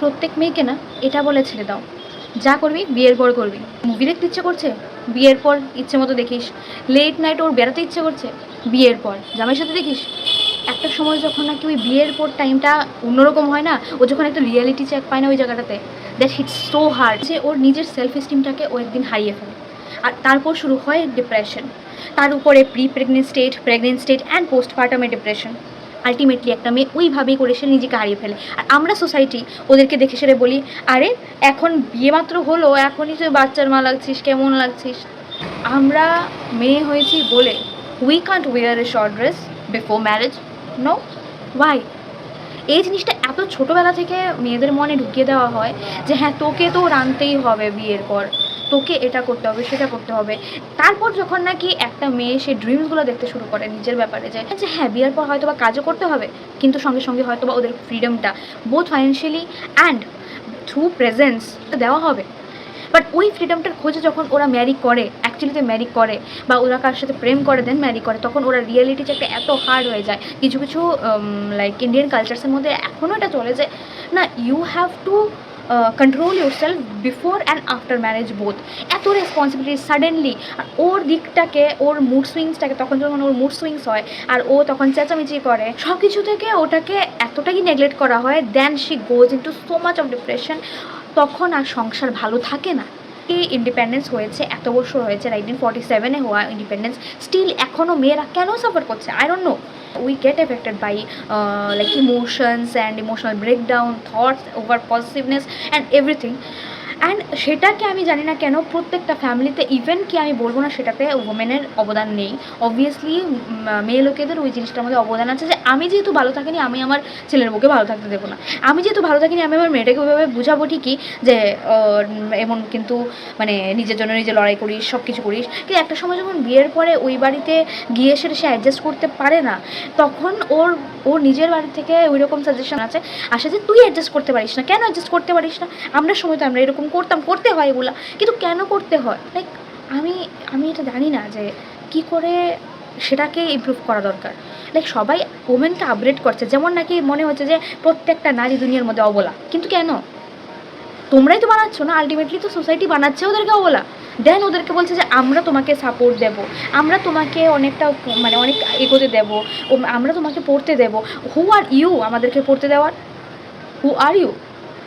প্রত্যেক মেয়েকে না এটা বলে ছেড়ে দাও, যা করবি বিয়ের পর করবি। মুভি দেখতে ইচ্ছে করছে, বিয়ের পর ইচ্ছে মতো দেখিস। লেট নাইট ওর বেড়াতে ইচ্ছে করছে, বিয়ের পর জামাইয়ের সাথে দেখিস। একটা সময় যখন নাকি ওই বিয়ের পর টাইমটা অন্যরকম হয় না, ও যখন একটা রিয়ালিটি চেক পায় না ওই জায়গাটাতে, দ্যাট হিটস সো হার্ড যে ওর নিজের সেলফ এস্টিমটাকে ও একদিন হারিয়ে ফেলে। আর তারপর শুরু হয় ডিপ্রেশন, তার উপরে প্রেগনেন্ট স্টেট অ্যান্ড পোস্টপার্টামে ডিপ্রেশন। আলটিমেটলি একটা মেয়ে ওইভাবেই করে সে নিজেকে হারিয়ে ফেলে। আর আমরা সোসাইটি ওদেরকে দেখে সেরে বলি, আরে এখন বিয়ে মাত্র হলো, এখনই তুই বাচ্চার মা লাগছিস, কেমন লাগছিস। আমরা মেয়ে হয়েছি বলে we can't wear a short dress before marriage. No, why? এই জিনিসটা এত ছোটোবেলা থেকে মেয়েদের মনে ঢুকিয়ে দেওয়া হয় যে হ্যাঁ তোকে তো রাঁধতেই হবে বিয়ের পর, তোকে এটা করতে হবে সেটা করতে হবে। তারপর যখন নাকি একটা মেয়ে সে ড্রিমসগুলো দেখতে শুরু করে নিজের ব্যাপারে, যে হ্যাঁ বিয়ের পর হয়তো বা কাজও করতে হবে, কিন্তু সঙ্গে সঙ্গে হয়তো বা ওদের ফ্রিডমটা both financially and through presence দেওয়া হবে। বাট ওই ফ্রিডমটার খোঁজে যখন ওরা ম্যারি করে, অ্যাকচুয়ালিতে ম্যারি করে বা ওরা কার সাথে প্রেম করে দেন ম্যারি করে, তখন ওরা রিয়েলিটি চেকটা এত হার্ড হয়ে যায়। কিছু কিছু লাইক ইন্ডিয়ান কালচার্সের মধ্যে এখনও এটা চলে যে না, you have to control your self before and after marriage both. এত রেসপন্সিবিলিটি সাডেনলি। আর ওর দিকটাকে, ওর মুড সুইংসটাকে, তখন যখন ওর মুড সুইংস হয় আর ও তখন চেঁচামেচি করে, সব কিছু থেকে ওটাকে এতটাই নেগলেক্ট করা হয়, then she goes into so much of depression. তখন আর সংসার ভালো থাকে না। এই ইন্ডিপেন্ডেন্স হয়েছে, এত বছর হয়েছে, 1947-এ হওয়া ইন্ডিপেন্ডেন্স, স্টিল এখনও মেয়েরা কেন সাফার করছে? I don't know. We get affected by like emotions and emotional breakdown, thoughts, over positiveness and everything. And সেটাকে আমি জানি না কেন প্রত্যেকটা ফ্যামিলিতে, ইভেন কি আমি বলবো না সেটাতে ওমেনের অবদান নেই, অবভিয়াসলি মেয়ে লোকেদের ওই জিনিসটার মধ্যে অবদান আছে যে আমি যেহেতু ভালো থাকিনি আমি আমার ছেলের বউকে ভালো থাকতে দেবো না, আমি যেহেতু ভালো থাকিনি আমি আমার মেয়েটাকে ওইভাবে বুঝাবো ঠিকই যে এমন কিন্তু মানে নিজের জন্য নিজে লড়াই করিস, সব কিছু করিস। কিন্তু একটা সময় যখন বিয়ের পরে ওই বাড়িতে গিয়ে সেটা সে অ্যাডজাস্ট করতে পারে না, তখন ওর নিজের বাড়ি থেকে ওই রকম সাজেশন আসে যে তুই অ্যাডজাস্ট করতে পারিস না, কেন অ্যাডজাস্ট করতে পারিস না? আমরা সময় তো আমরা এরকম করতাম, করতে হয় এগুলো, কিন্তু কেন করতে হয়? লাইক আমি এটা জানি না যে কি করে সেটাকে ইমপ্রুভ করা দরকার। লাইক সবাই ওমেনকে আপগ্রেড করছে, যেমন নাকি মনে হচ্ছে যে প্রত্যেকটা নারী দুনিয়ার মধ্যে অবলা। কিন্তু কেন? তোমরাই তো বানাচ্ছ না, আলটিমেটলি তো সোসাইটি বানাচ্ছে ওদেরকে অবলা। দেন ওদেরকে বলছে যে আমরা তোমাকে সাপোর্ট দেবো, আমরা তোমাকে অনেকটা মানে অনেক এগোতে দেবো, আমরা তোমাকে পড়তে দেবো। হু আর ইউ আমাদেরকে পড়তে দেওয়ার? হু আর ইউ?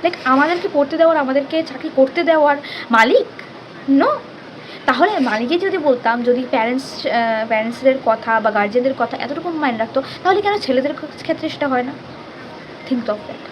লাইক আমাদেরকে পড়তে দেওয়ার, আমাদেরকে চাকরি করতে দেওয়ার মালিক? নো। তাহলে মালিকে যদি বলতাম, যদি প্যারেন্টসদের কথা বা গার্জেনদের কথা এতটুকু মাইন্ড রাখতো, তাহলে কেন ছেলেদের ক্ষেত্রে সেটা হয় না? Think of that.